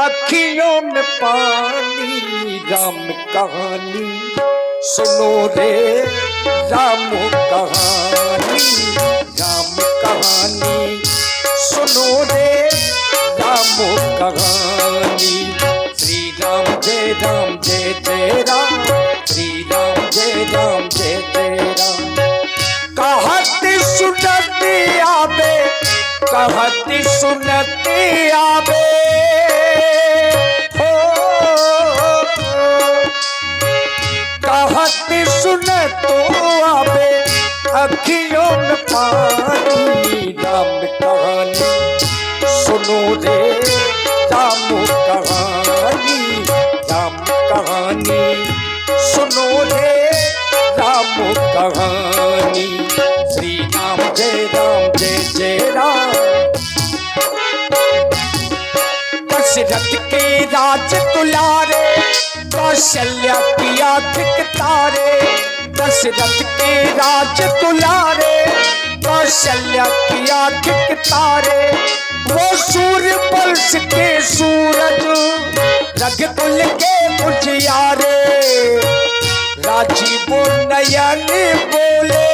अखियों में पानी, राम कहानी सुनो रे, राम कहानी, राम कहानी सुनो रे, राम कहानी। श्री राम जय राम जय जय राम, श्री राम जय राम जय जय राम। कहती सुनती आवे, कहती सुनती आवे, कहती सुन तो आवे, अखियों में पानी, राम कहानी सुनो रे, राम कहानी, राम कहानी सुनो रे, राम कहानी। श्री राम जय जय राम। दशरथ के राज दुलारे, कौशल्या पिया थिक तारे। दशरथ के राज दुलारे, कौशल्या पिया थिक तारे। वो सूर्य वंश के सूरज, रघुकुल के उजियारे। राजीव नयन बोले,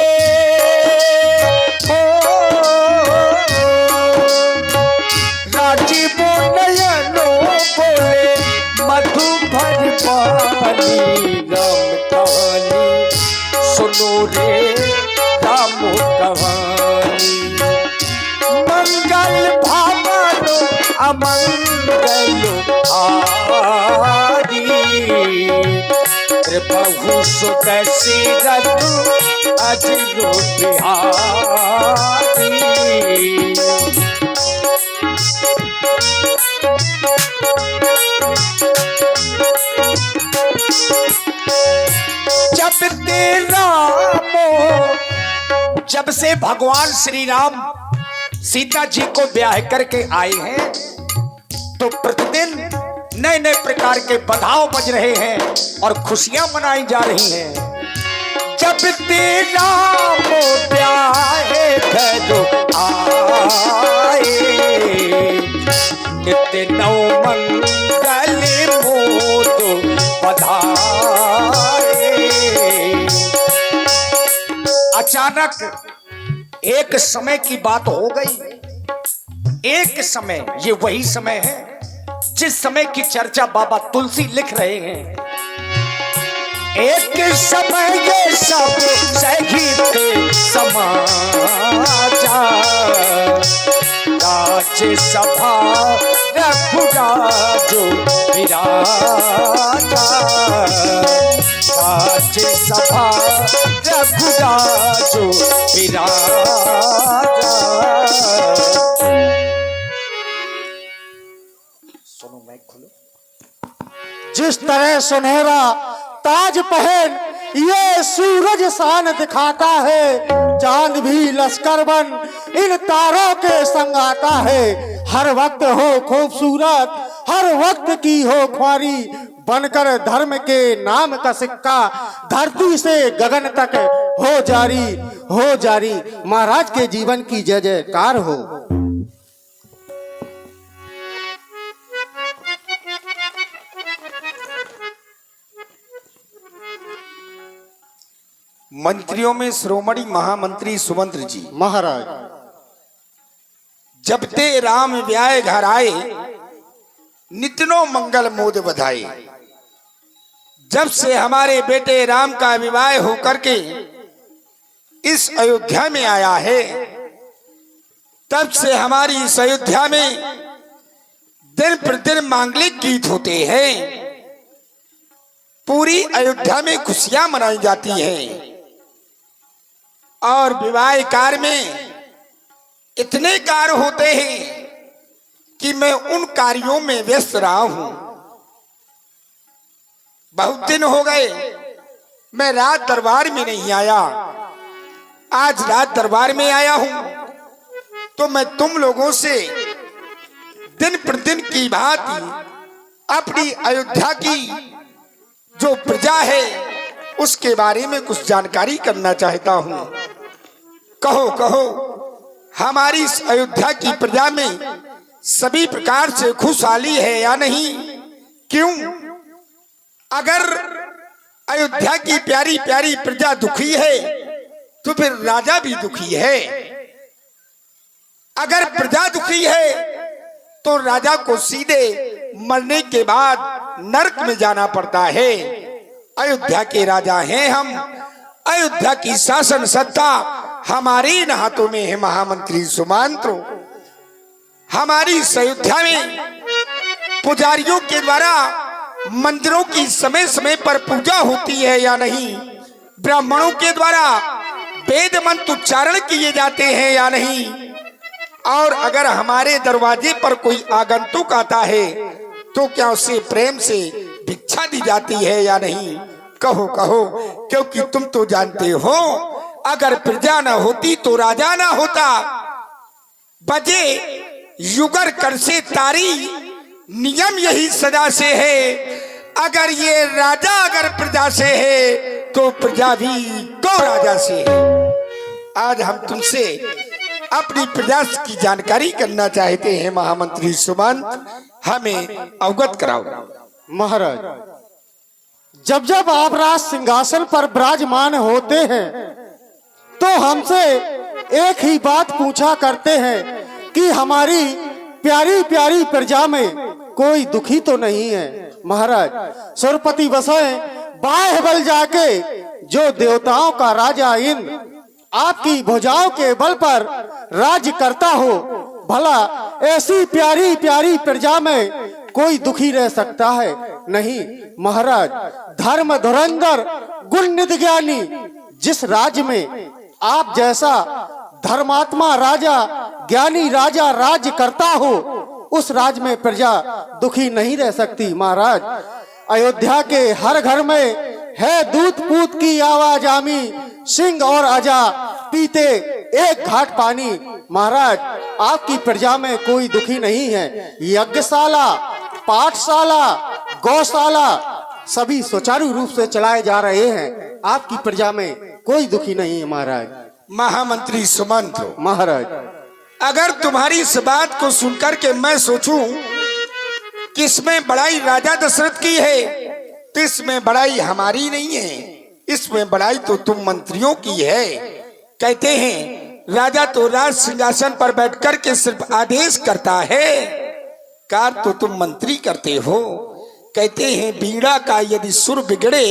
राजीव नयन बोले, मधुभर पानी, राम कहानी सुनो रे, राम कहानी। मंगल भावनो अमंगल हारी, प्रभु सुदशरथ अजरो बिहारी। जब से भगवान श्री राम सीता जी को ब्याह करके आए हैं, तो प्रतिदिन नए नए प्रकार के बधाव बज रहे हैं और खुशियां मनाई जा रही हैं। जब तेरा ब्याहे जो आए, नित्य नौ मंगल मोद बधाए। अचानक एक समय की बात हो गई। एक समय, ये वही समय है जिस समय की चर्चा बाबा तुलसी लिख रहे हैं। एक समय ये सब सहित समाजा, राज्यसभा रघुराजो विराजा। राज्यसभा रघुराजो विराजा। सुनो, मैं खोलो। जिस तरह सुनहरा ताज पहन ये सूरज शान दिखाता है, चांद भी लश्कर बन इन तारों के संग आता है। हर वक्त हो खूबसूरत, हर वक्त की हो ख्वारी, बनकर धर्म के नाम का सिक्का धरती से गगन तक हो जारी, हो जारी। महाराज के जीवन की जय जयकार हो। मंत्रियों में श्रोमणी महामंत्री सुमंत्र जी महाराज, जब ते राम व्याय घर आए, नितनो मंगल मोद बधाए। जब से हमारे बेटे राम का विवाह होकर के इस अयोध्या में आया है, तब से हमारी इस अयोध्या में दिन प्रतिदिन मांगलिक गीत होते हैं। पूरी अयोध्या में खुशियां मनाई जाती हैं और विवाह कार्य में इतने कार्य होते हैं कि मैं उन कार्यों में व्यस्त रहा हूं। बहुत दिन हो गए मैं रात दरबार में नहीं आया। आज रात दरबार में आया हूं तो मैं तुम लोगों से दिन प्रतिदिन की भांति अपनी अयोध्या की जो प्रजा है उसके बारे में कुछ जानकारी करना चाहता हूं। कहो कहो, हमारी इस अयोध्या की प्रजा में सभी प्रकार से खुशहाली है या नहीं? क्यों? अगर अयोध्या की प्यारी प्यारी प्रजा दुखी है तो फिर राजा भी दुखी है। अगर प्रजा दुखी है तो राजा को सीधे मरने के बाद नरक में जाना पड़ता है। अयोध्या के राजा हैं हम, अयोध्या की शासन सत्ता हमारे इन हाथों में है महामंत्री सुमंत्र। हमारी अयोध्या में पुजारियों के द्वारा मंदिरों की समय समय पर पूजा होती है या नहीं? ब्राह्मणों के द्वारा वेद मंत्र उच्चारण किए जाते हैं या नहीं? और अगर हमारे दरवाजे पर कोई आगंतुक आता है तो क्या उसे प्रेम से भिक्षा दी जाती है या नहीं? कहो कहो, क्योंकि तुम तो जानते हो अगर प्रजा न होती तो राजा न होता। बजे युगर कर से तारी, नियम यही सदा से है। अगर ये राजा अगर प्रजा से है तो प्रजा भी तो राजा से है। आज हम तुमसे अपनी प्रजा की जानकारी करना चाहते हैं महामंत्री सुमंत, हमें अवगत कराओ। महाराज, जब जब आप राज सिंहासन पर विराजमान होते हैं तो हमसे एक ही बात पूछा करते हैं कि हमारी प्यारी प्यारी प्रजा में कोई दुखी तो नहीं है। महाराज, सुरपति बसाए बाह्य बल जाके जो देवताओं का राजा इंद्र आपकी भुजाओं के बल पर राज्य करता हो, भला ऐसी प्यारी प्यारी प्रजा में कोई दुखी रह सकता है? नहीं महाराज, धर्म धुरंधर गुण निधि ज्ञानी जिस राज्य में आप जैसा धर्मात्मा राजा ज्ञानी राजा राज्य करता हो, उस राज्य में प्रजा दुखी नहीं रह सकती। महाराज, अयोध्या के हर घर में है दूध पूत की आवाज आमी, सिंह और अजा पीते एक घाट पानी। महाराज, आपकी प्रजा में कोई दुखी नहीं है। यज्ञशाला, पाठशाला, गौशाला सभी सुचारू रूप से चलाए जा रहे हैं। आपकी प्रजा में कोई दुखी नहीं है। महाराज, महामंत्री सुमंत, महाराज, अगर तुम्हारी इस बात को सुनकर के मैं सोचूं कि इसमें बड़ाई राजा दशरथ की है तो इसमें बड़ाई हमारी नहीं है, इसमें बड़ाई तो तुम मंत्रियों की है। कहते हैं राजा तो राज सिंहासन पर बैठकर के सिर्फ आदेश करता है, कार तो तुम मंत्री करते हो। कहते हैं बीड़ा का यदि सुर बिगड़े,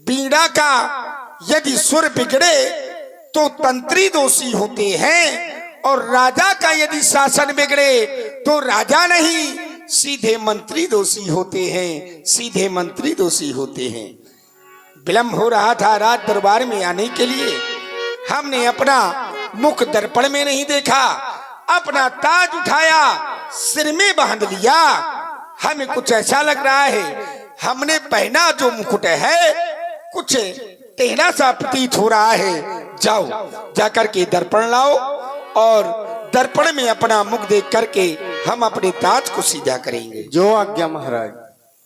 बीड़ा का यदि सुर बिगड़े तो तंत्री दोषी होते हैं, और राजा का यदि शासन बिगड़े तो राजा नहीं सीधे मंत्री दोषी होते हैं, सीधे मंत्री दोषी होते हैं। विलंब हो रहा था राज दरबार में आने के लिए। हमने अपना मुख दर्पण में नहीं देखा, अपना ताज उठाया, सिर में बांध लिया। हमें कुछ ऐसा लग रहा है हमने पहना जो मुकुट है कुछ टेढ़ा सा प्रतीत हो रहा है। जाओ जाकर के दर्पण लाओ और दर्पण में अपना मुख देख करके हम अपने ताज को सीधा करेंगे। जो आज्ञा महाराज।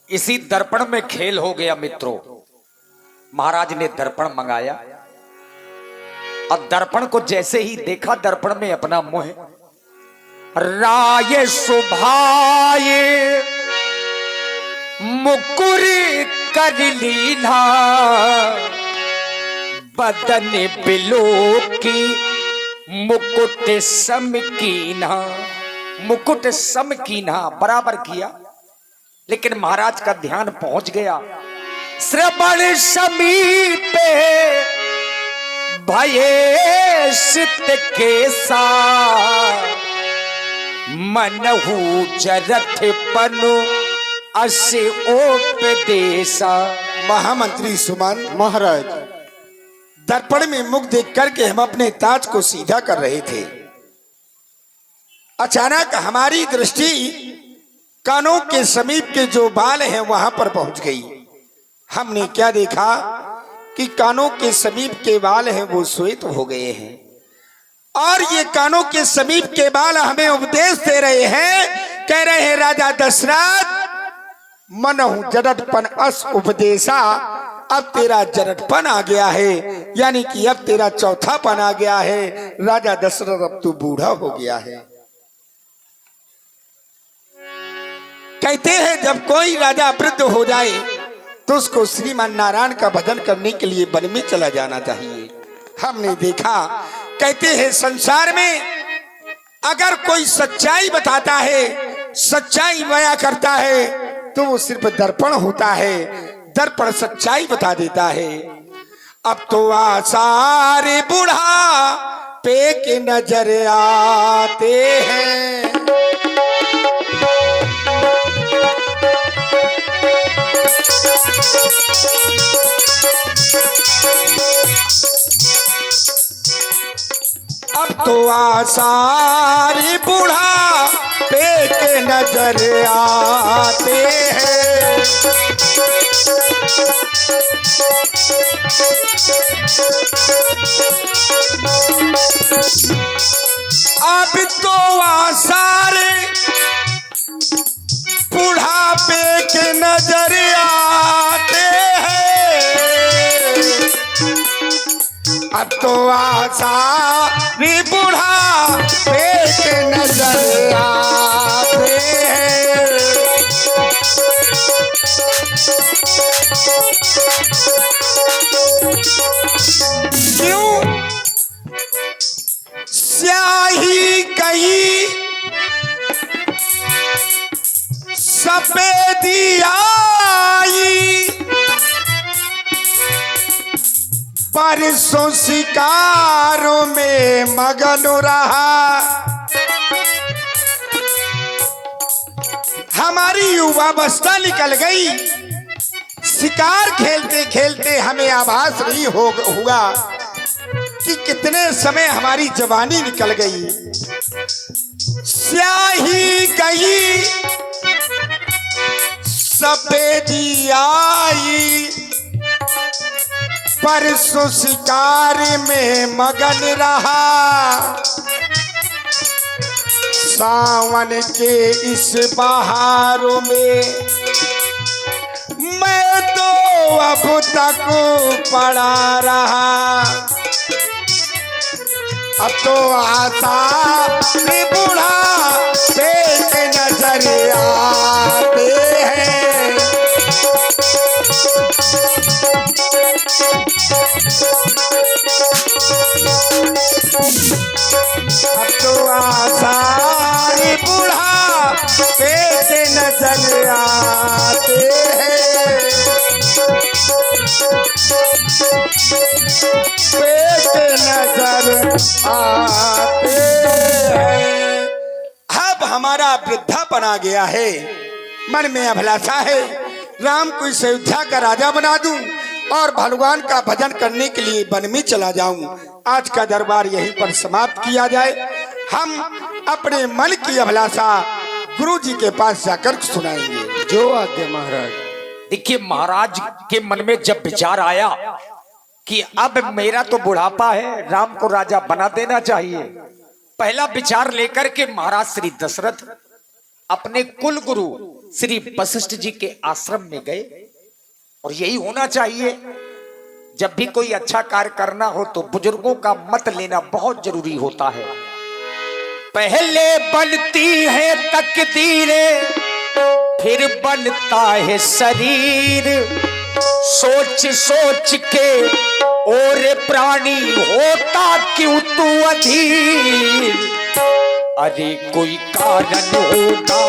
इसी दर्पण में खेल हो गया मित्रों। महाराज ने दर्पण मंगाया और दर्पण को जैसे ही देखा, दर्पण में अपना मुंह राय सुभाए मुकुर कर लीना, बदन बिलो की मुकुट सम कीना। मुकुट सम कीना बराबर किया, लेकिन महाराज का ध्यान पहुंच गया श्रवण समीपे भये सित के साथ, मनहु जरथ पनु अस उपदेशा। महामंत्री सुमन, महाराज, दर्पण में मुख देख करके हम अपने ताज को सीधा कर रहे थे। अचानक हमारी दृष्टि कानों के समीप के जो बाल हैं वहां पर पहुंच गई। हमने क्या देखा कि कानों के समीप के बाल हैं वो श्वेत हो गए हैं, और ये कानों के समीप के बाल हमें उपदेश दे रहे हैं। कह रहे हैं राजा दशरथ, मनहु जड़टपन अस उपदेशा, अब तेरा जड़टपन आ गया है, यानी कि अब तेरा चौथापन आ गया है। राजा दशरथ अब तू बूढ़ा हो गया है। कहते हैं जब कोई राजा वृद्ध हो जाए तो उसको श्रीमान नारायण का भजन करने के लिए वन में चला जाना चाहिए। हमने देखा, कहते हैं संसार में अगर कोई सच्चाई बताता है, सच्चाई बयां करता है, तो वो सिर्फ दर्पण होता है। दर्पण सच्चाई बता देता है। अब तो आसारे बूढ़ा पे के नजर आते हैं। अब तो आसारी बूढ़ा पे के नजर आते हैं। अब तो आसारे बुढ़ापे के नजर आते हैं। अब तो आसारी बुढ़ापे के नजर आते हैं। क्यों? स्याही गई सफेदी आई, परसों शिकारों में मगन रहा। हमारी युवावस्था निकल गई। शिकार खेलते खेलते हमें आभास नहीं हुआ कि कितने समय हमारी जवानी निकल गई। स्याही गई सफेदी आई, परसों शिकार में मगन रहा। सावन के इस बहारों में मैं तो अब तक पड़ा रहा। अब तो आशा में बूढ़ा पे के नजर आते हैं। अब तो आशा में बूढ़ा पे के नजर आते हैं। पे नजर आते हैं। अब हमारा वृद्धापन आ गया है। मन में अभिलाषा है राम को इस अयोध्या का राजा बना दूं और भगवान का भजन करने के लिए वन में चला जाऊं। आज का दरबार यहीं पर समाप्त किया जाए। हम अपने मन की अभिलाषा गुरु जी के पास जाकर सुनाएंगे। जो आज्ञा महाराज। देखिए, महाराज के मन में जब विचार आया कि अब मेरा तो बुढ़ापा है, राम को राजा बना देना चाहिए, पहला विचार लेकर के महाराज श्री दशरथ अपने कुल गुरु श्री वशिष्ठ जी के आश्रम में गए। और यही होना चाहिए, जब भी कोई अच्छा कार्य करना हो तो बुजुर्गों का मत लेना बहुत जरूरी होता है। पहले बनती है तकदीरें, फिर बनता है शरीर। सोच सोच के और प्राणी होता क्यों तू अधीर। अरे कोई कारण होगा,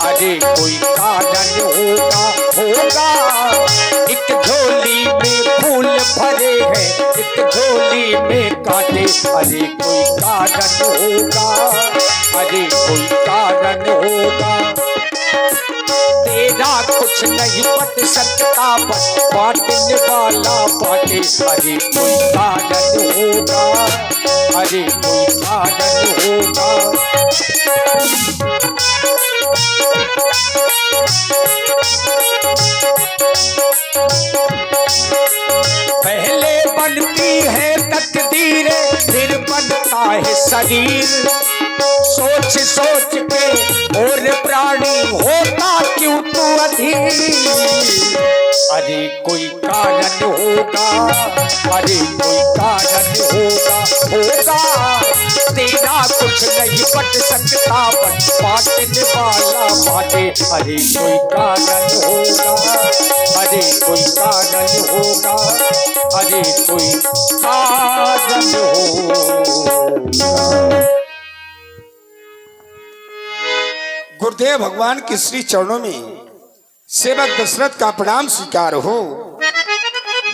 अरे कोई कारण होगा। एक झोली में फूल भरे हैं, एक झोली में कांटे। अरे कोई कारण होगा, अरे कोई कारण होगा। तेरा कुछ नहीं बट सकता, बस बांटने वाला बांटे। अरे कोई कारण होगा, अरे कोई कारण होगा। पहले बनती है तकदीरें, फिर बनता है शरीर। सोच सोच के और प्राणी होता क्यों तू अधीर। अरे कोई कारण होगा, अरे कोई कारण होगा, होगा तेरा कुछ नहीं बट सकता, बट बांटने वाला बाटे। अरे कोई कारण होगा, अरे कोई कारण होगा, अरे कोई कारण होगा। गुरुदेव भगवान के श्री चरणों में सेवक दशरथ का प्रणाम स्वीकार हो।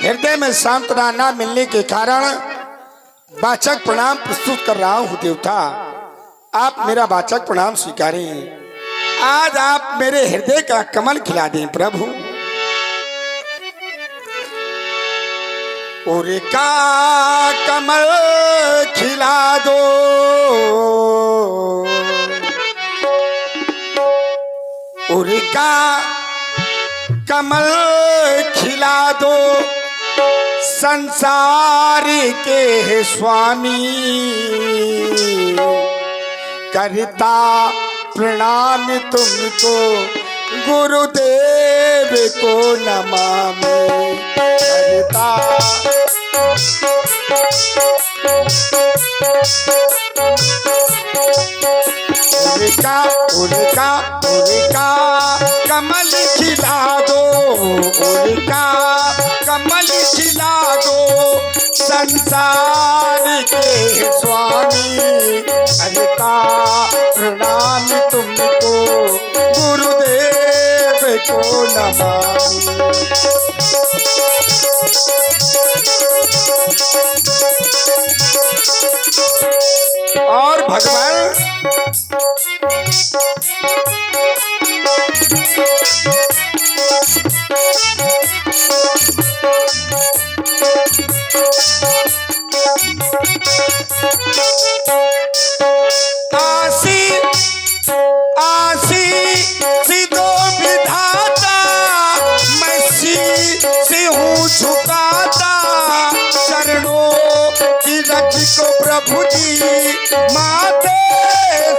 हृदय में सांत्वना न मिलने के कारण वाचक प्रणाम प्रस्तुत कर रहा हूं देवता, आप मेरा वाचक प्रणाम स्वीकारें। आज आप मेरे हृदय का कमल खिला दें प्रभु। और का कमल खिला दो, और का कमल खिला दो, संसार के स्वामी करता प्रणाम तुमको, गुरुदेव को नमामि करता। उनका कमल खिला दो, उनका कमल खिला दो, संसार के स्वामी करता प्रणाम तुमको, गुरुदेव को नमामि। और भगवान को प्रभु जी माथे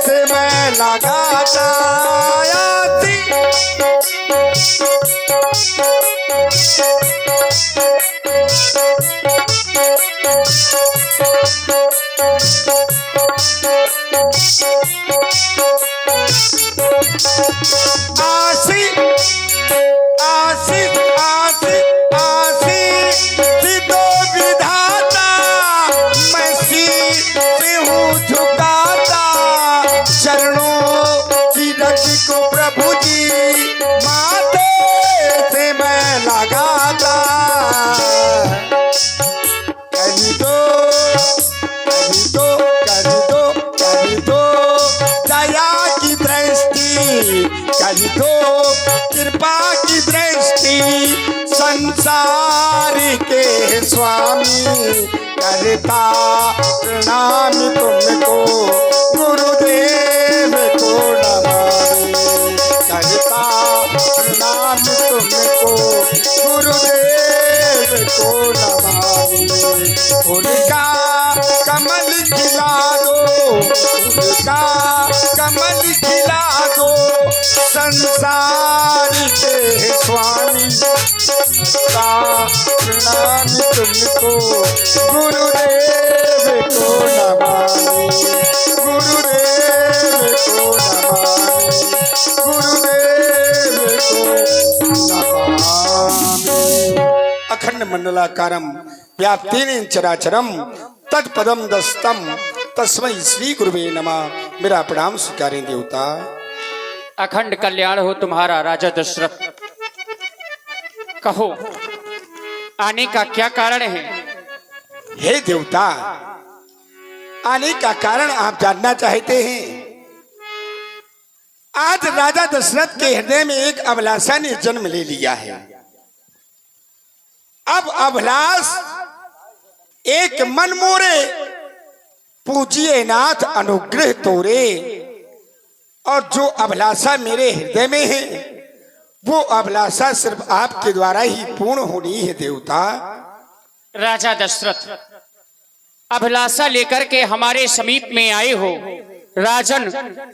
से मैं लगाता। आसी आसी आसी आसी सिद्धो विधाता, मैं से हूँ झुकाता, चरणों की रज को प्रभु जी माथे से मैं लगाता। कर दो कर दो कर दो कर दो दया की दृष्टि, कर दो कृपा की दृष्टि, संसार के स्वामी करता प्रणाम तुमको, गुरुदेव को नमामि करता प्रणाम तुमको, गुरुदेव को नमामि। उनका कमल खिला दो, उनका कमल खिला दो, संसार के स्वामी का प्रणाम तुमको, गुरुदेव को नमामि, गुरुदेव को नमामि, गुरुदेव को नमामि। अखंड मंडलाकारं व्याप्तेन चराचरम तत्पदम दस्तम तस्मै श्री गुरुवे नमः। मेरा प्रणाम स्वीकारें देवता। अखंड कल्याण हो तुम्हारा राजा दशरथ। कहो आने का क्या कारण है? हे देवता, आने का कारण आप जानना चाहते हैं। आज राजा दशरथ के हृदय में एक अभिलाषा ने जन्म ले लिया है। अब अभिलाष एक मन मोरे, पूजिए नाथ अनुग्रह तोरे। और जो अभिलाषा मेरे हृदय में है, वो अभिलाषा सिर्फ आपके द्वारा ही पूर्ण होनी है देवता। राजा दशरथ, अभिलाषा लेकर के हमारे समीप में आए हो। राजन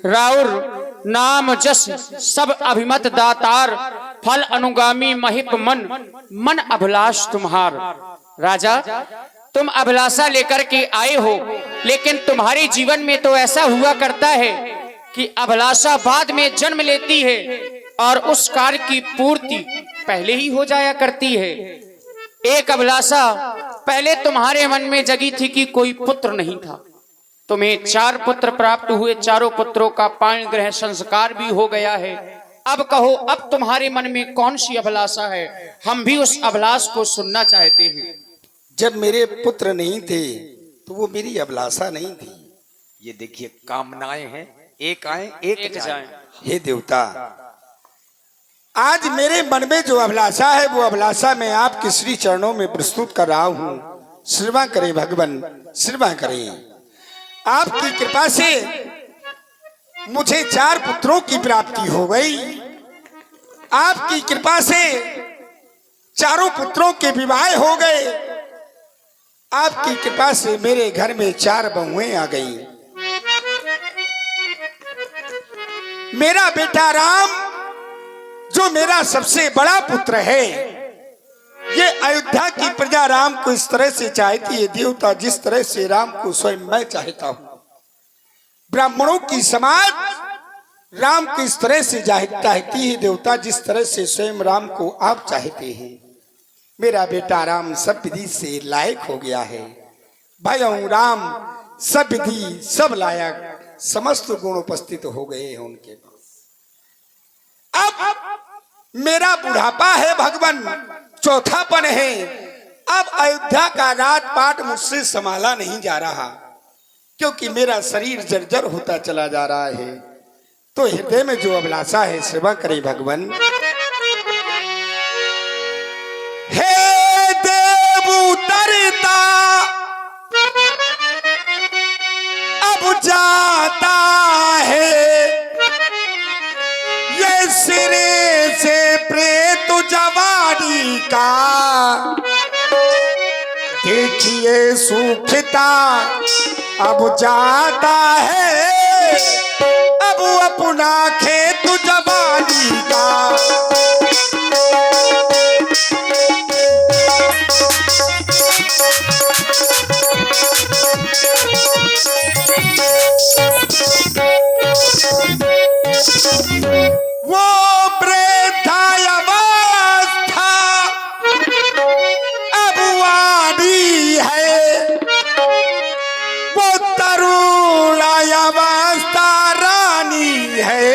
राउर नाम जस सब अभिमत दातार, फल अनुगामी महिप मन, मन अभिलाष तुम्हार। राजा, तुम अभिलाषा लेकर के आए हो, लेकिन तुम्हारे जीवन में तो ऐसा हुआ करता है कि अभिलाषा बाद में जन्म लेती है और उस कार्य की पूर्ति पहले ही हो जाया करती है। एक अभिलाषा पहले तुम्हारे मन में जगी थी कि कोई पुत्र नहीं था, तुम्हें 4 पुत्र प्राप्त हुए, चारों पुत्रों का पाणी ग्रहण संस्कार भी हो गया है। अब कहो, अब तुम्हारे मन में कौन सी अभिलाषा है? हम भी उस अभिलाष को सुनना चाहते हैं। जब मेरे पुत्र नहीं थे तो वो मेरी अभिलाषा नहीं थी। ये देखिए, कामनाएं हैं, एक आए एक जाए। हे देवता, आज मेरे मन में जो अभिलाषा है वो अभिलाषा मैं आपके श्री चरणों में प्रस्तुत कर रहा हूँ। श्रीवा करें भगवान, श्रीवा करें। आपकी कृपा से मुझे 4 पुत्रों की प्राप्ति हो गई। आपकी कृपा से चारों पुत्रों के विवाह हो गए। आपकी कृपा से मेरे घर में 4 बहुएं आ गई। मेरा बेटा राम, जो मेरा सबसे बड़ा पुत्र है, ये अयोध्या की प्रजा राम को इस तरह से चाहती है देवता, जिस तरह से राम को स्वयं मैं चाहता हूं। ब्राह्मणों की समाज राम को इस तरह से चाहती है देवता, जिस तरह से स्वयं राम को आप चाहते हैं। मेरा बेटा राम सब विधि से लायक हो गया है। भाई राम सब विधि, सब लायक, समस्त गुण उपस्थित हो गए हैं उनके पास। अब मेरा बुढ़ापा है भगवान, चौथापन है। अब अयोध्या का राजपाट मुझसे संभाला नहीं जा रहा, क्योंकि मेरा शरीर जर्जर होता चला जा रहा है। तो हृदय में जो अभिलाषा है, सेवा करे भगवान। हे देव उतरता अब जाता है, ये सिरे से प्रेत जवानी का, देखिए सूखता अब जाता है, अब अपना खेत जवानी का। वो वृद्धावस्था अब वादी है, वो तरुणावस्था रानी है।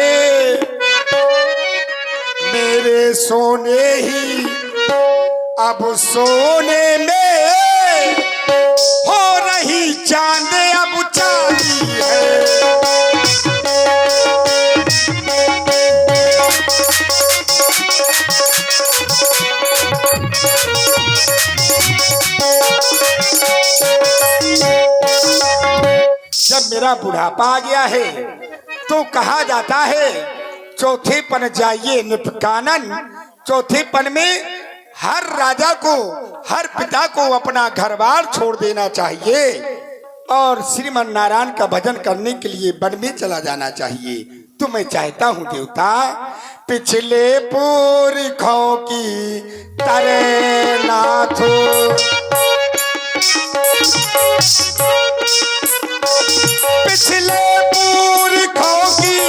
मेरे सोने ही अब सोने में हो रही चांद अब चांदी है। जब मेरा बुढ़ापा आ गया है तो कहा जाता है चौथेपन जाइए निपकानन। चौथेपन में हर राजा को, हर पिता को अपना घर बार छोड़ देना चाहिए और श्रीमन नारायण का भजन करने के लिए वन में चला जाना चाहिए। तो मैं चाहता हूँ देवता, पिछले पुरखों की तरह नाथो, पिछले पुरखों की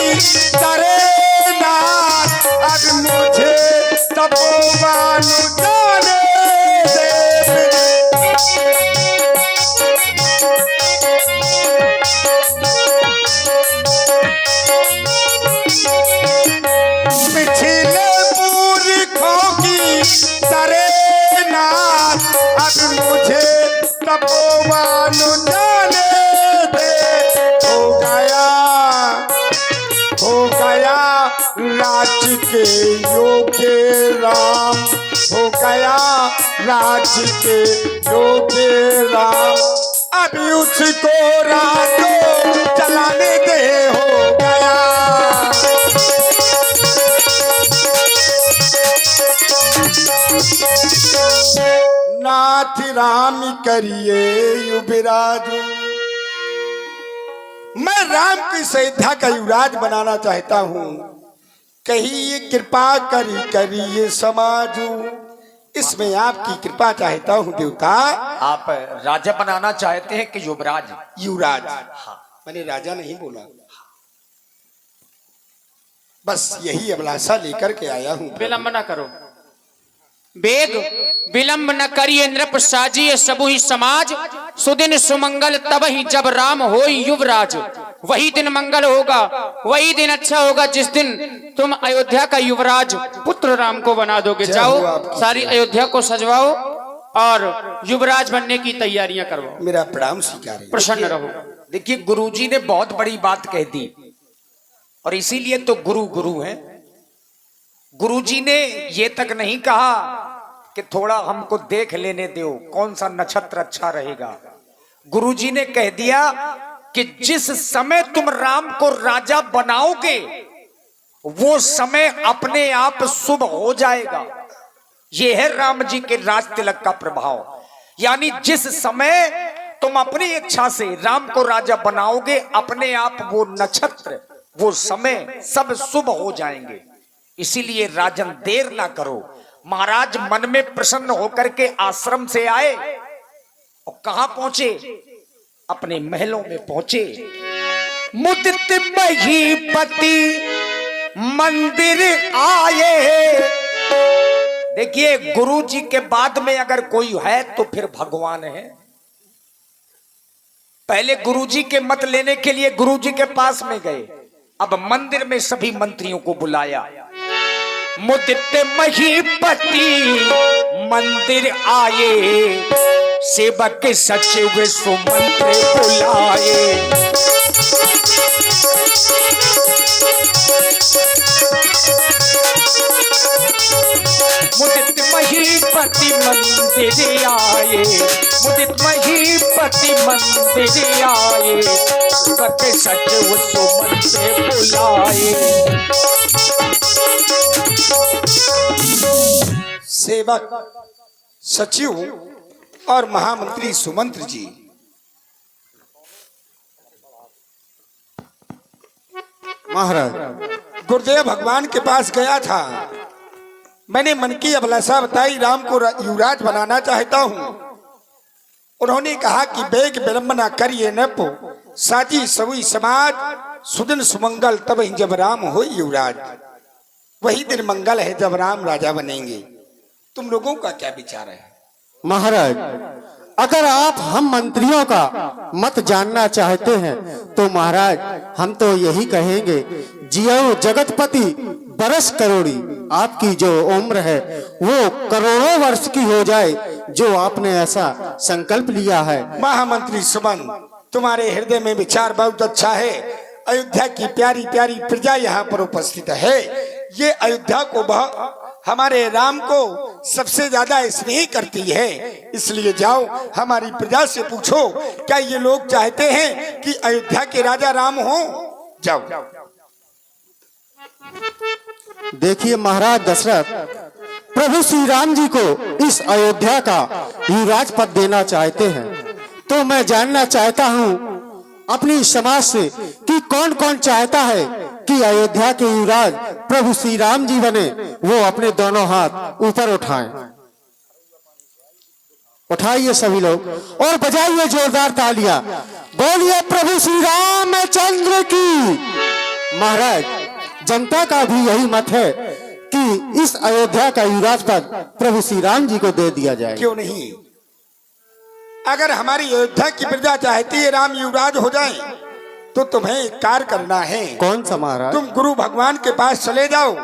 तरह नाथ, अब मुझे तपोवन जाने दे। पिछले पुरखों की तरह नाथ, अब मुझे तपोवन जाने दे। हो गया राज के योग्य राम, हो गया राज के योग्य राम, अभी उसको राजो चलाने दे। हो गया नाथ राम करिए युवराजू। मैं राम की अयोध्या का युवराज बनाना चाहता हूँ। कहिए कृपा करी करिए समाजू, इसमें आपकी कृपा चाहता हूँ देवता। आप राजा बनाना चाहते हैं कि युवराज? युवराज। मैंने राजा नहीं बोला, बस यही अभिलाषा लेकर के आया हूँ। विलंब न करो, बेग विलंब न करिए नृप साजिए सबु ही समाज, सुदिन सुमंगल तब ही जब राम होई युवराज। वही दिन मंगल होगा, वही दिन अच्छा होगा जिस दिन तुम अयोध्या का युवराज पुत्र राम को बना दोगे। जाओ सारी अयोध्या को सजवाओ और युवराज बनने की तैयारियां करवाओ। मेरा प्रणाम स्वीकार। प्रसन्न रहो। देखिए गुरुजी ने बहुत बड़ी बात कह दी और इसीलिए तो गुरु गुरु हैं। गुरुजी ने ये तक नहीं कहा कि थोड़ा हमको देख लेने दो कौन सा नक्षत्र अच्छा रहेगा। गुरुजी ने कह दिया कि जिस समय तुम राम को राजा बनाओगे वो समय अपने आप शुभ हो जाएगा। यह है राम जी के राज तिलक का प्रभाव। यानी जिस समय तुम अपनी इच्छा से राम को राजा बनाओगे अपने आप वो नक्षत्र वो समय सब शुभ हो जाएंगे। इसीलिए राजन देर ना करो। महाराज मन में प्रसन्न होकर के आश्रम से आए और कहां पहुंचे? अपने महलों में पहुंचे। मुदित महीपति मंदिर आए। देखिए गुरु जी के बाद में अगर कोई है तो फिर भगवान है। पहले गुरु जी के मत लेने के लिए गुरु जी के पास में गए, अब मंदिर में सभी मंत्रियों को बुलाया। मुदित महीपति मंदिर आए, सेवक सचिव सुमंत्र बुलाए। मुदित महीपति मंदिर आए, मुदित महीपति मंदिर आए, सेवक सचिव सुमंत्र बुलाए। सेवक सचिव और महामंत्री सुमंत्र जी महाराज गुरुदेव भगवान के पास गया था। मैंने मन की अभिलाषा बताई, राम को युवराज बनाना चाहता हूँ। उन्होंने कहा कि बेग विलंब न करिए नप साजी सभी समाज, सुदिन सुमंगल तब ही जब राम हो युवराज। वही दिन मंगल है जब राम राजा बनेंगे। तुम लोगों का क्या विचार है? महाराज अगर आप हम मंत्रियों का मत जानना चाहते हैं तो महाराज हम तो यही कहेंगे, जियो जगतपति बरस करोड़ी। आपकी जो उम्र है वो करोड़ों वर्ष की हो जाए, जो आपने ऐसा संकल्प लिया है। महामंत्री सुमन, तुम्हारे हृदय में विचार बहुत अच्छा है। अयोध्या की प्यारी प्यारी प्रजा यहाँ पर उपस्थित है। ये अयोध्या को हमारे राम को सबसे ज्यादा स्नेह करती है। इसलिए जाओ हमारी प्रजा से पूछो, क्या ये लोग चाहते हैं कि अयोध्या के राजा राम हो? जाओ। देखिए महाराज दशरथ, प्रभु श्री राम जी को इस अयोध्या का युवराज पद देना चाहते हैं, तो मैं जानना चाहता हूँ अपनी समाज से कि कौन कौन चाहता है कि अयोध्या के युवराज प्रभु श्री राम जी बने। वो अपने दोनों हाथ ऊपर उठाएं। उठाइए सभी लोग और बजाइए जोरदार तालियां। बोलिए प्रभु श्री रामचंद्र की। महाराज जनता का भी यही मत है कि इस अयोध्या का युवराज पद प्रभु श्री राम जी को दे दिया जाए। क्यों नहीं? अगर हमारी अयोध्या की प्रजा चाहती है राम युवराज हो जाए तो तुम्हें एक कार्य करना है। कौन सा महाराज? तुम गुरु भगवान के पास चले जाओ,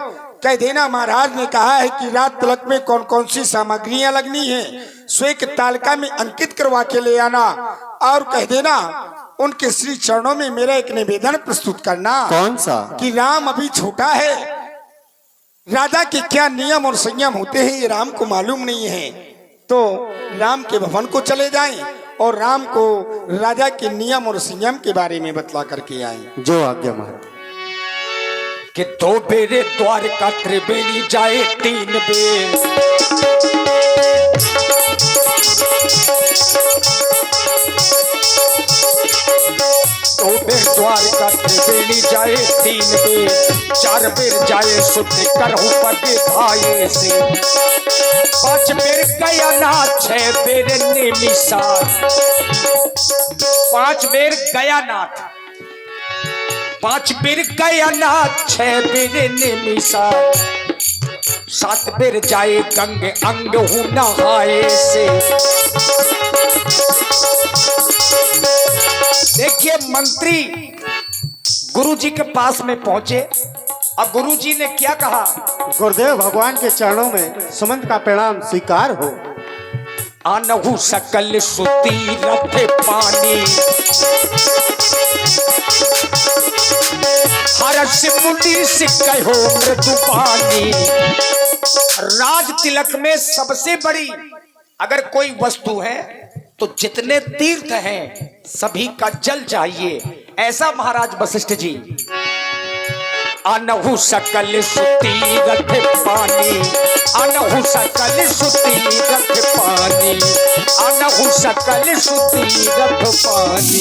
कह देना महाराज ने कहा है कि रात तिलक में कौन कौन सी सामग्रियां लगनी है, श्वेत तालिका में अंकित करवा के ले आना और कह देना उनके श्री चरणों में मेरा एक निवेदन प्रस्तुत करना। कौन सा? कि राम अभी छोटा है, राजा के क्या नियम और संयम होते हैं ये राम को मालूम नहीं है। तो राम के भवन को चले जाएं और राम को राजा के नियम और संयम के बारे में बतला करके आए। जो आज्ञा महाराज। कि दो बेरे द्वारका त्रिवेणी जाए 3 बेर। दो बेर द्वारका त्रिवेणी जाए, 3 बेर 4 बेर जाए सुत करहु पग भाई से। 5 बेर गया नाथ 6 बेर निमिषार, 5 बेर गया नाथ, 5 बेर गया नाथ 6 बेर निमिषार, 7 बेर जाए गंग अंग हूं नहाए से। देखिए मंत्री गुरुजी के पास में पहुंचे और गुरुजी ने क्या कहा? गुरुदेव भगवान के चरणों में सुमंत का प्रणाम स्वीकार हो। आनहु सकल सुती रथ पानी, हर्ष मुनि से कहो मृदु पानी। राज तिलक में सबसे बड़ी अगर कोई वस्तु है तो जितने तीर्थ हैं सभी का जल चाहिए, ऐसा महाराज वशिष्ठ जी। अनहु सकल सुती रथ पानी, अनहु सकल सुती रथ पानी, अनहु सकल सुती रथ पानी।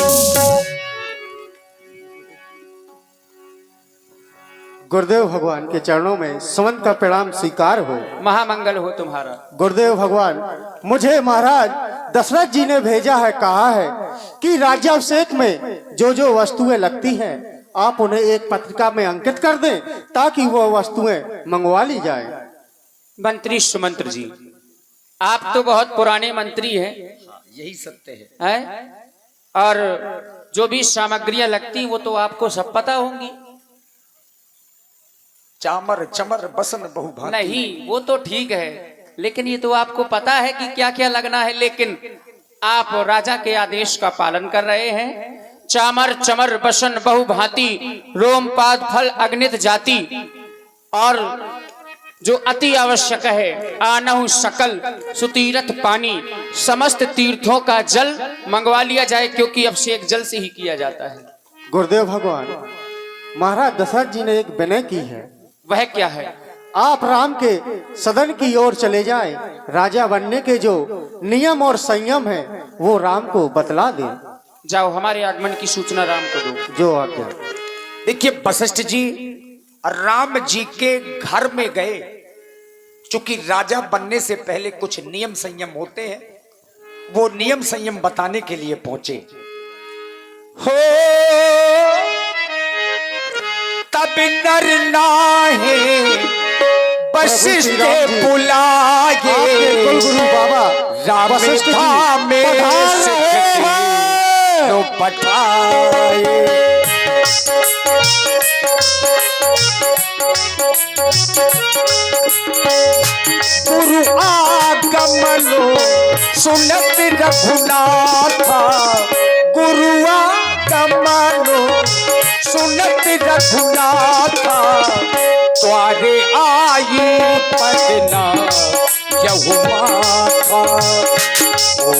गुरुदेव भगवान के चरणों में सुमंत का प्रणाम स्वीकार हो। महामंगल हो तुम्हारा। गुरुदेव भगवान, मुझे महाराज दशरथ जी ने भेजा है, कहा है कि राज्याभिषेक में जो जो वस्तुएं लगती हैं आप उन्हें एक पत्रिका में अंकित कर दें ताकि वो वस्तुएं मंगवा ली जाए। मंत्री सुमंत्र जी, आप तो बहुत पुराने मंत्री हैं, यही सत्य है। और जो भी सामग्रियां लगती वो तो आपको सब पता होंगी। चामर चमर बसन बहुभांति। नहीं वो तो ठीक है, लेकिन ये तो आपको पता है कि क्या क्या लगना है, लेकिन आप राजा के आदेश का पालन कर रहे हैं। चामर चमर बसन बहुभांति, रोम पाद फल अग्नित जाति, और जो अति आवश्यक है आनहु सकल सुतीरथ पानी, समस्त तीर्थों का जल मंगवा लिया जाए, क्योंकि अभिषेक जल से ही किया जाता है। गुरुदेव भगवान, महाराज दशरथ जी ने एक विनय की है। वह क्या है? आप राम के सदन की ओर चले जाएं, राजा बनने के जो नियम और संयम है वो राम को बतला दें। जाओ, हमारे आगमन की सूचना राम को दो। जो आज्ञा। देखिए वशिष्ठ जी राम जी के घर में गए, चूंकि राजा बनने से पहले कुछ नियम संयम होते हैं, वो नियम संयम बताने के लिए पहुंचे। हो तब नर नाहे वशिष्ठ बुलाए, कुलगुरु बाबा राम वशिष्ठ जी था में पधार रहे हैं। तो पठाए। गुरु आगमनो सुनत रघुनाथा, गुरु आगमनो सुनत रघुनाथा, द्वारे आई पदना यहु माथा। ओ